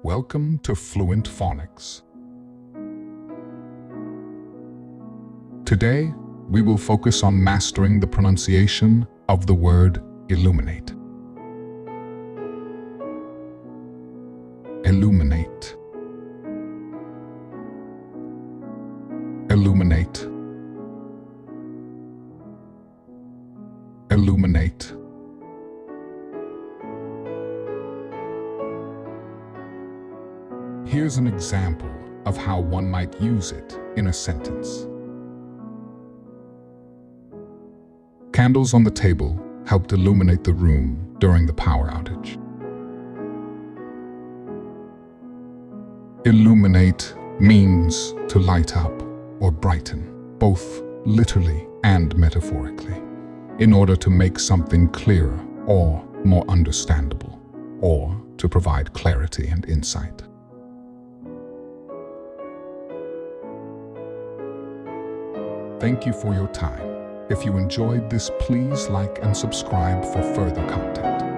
Welcome to Fluent Phonics. Today, we will focus on mastering the pronunciation of the word illuminate. Illuminate. Illuminate. Illuminate. Here's an example of how one might use it in a sentence. Candles on the table helped illuminate the room during the power outage. Illuminate means to light up or brighten, both literally and metaphorically, in order to make something clearer or more understandable, or to provide clarity and insight. Thank you for your time. If you enjoyed this, please like and subscribe for further content.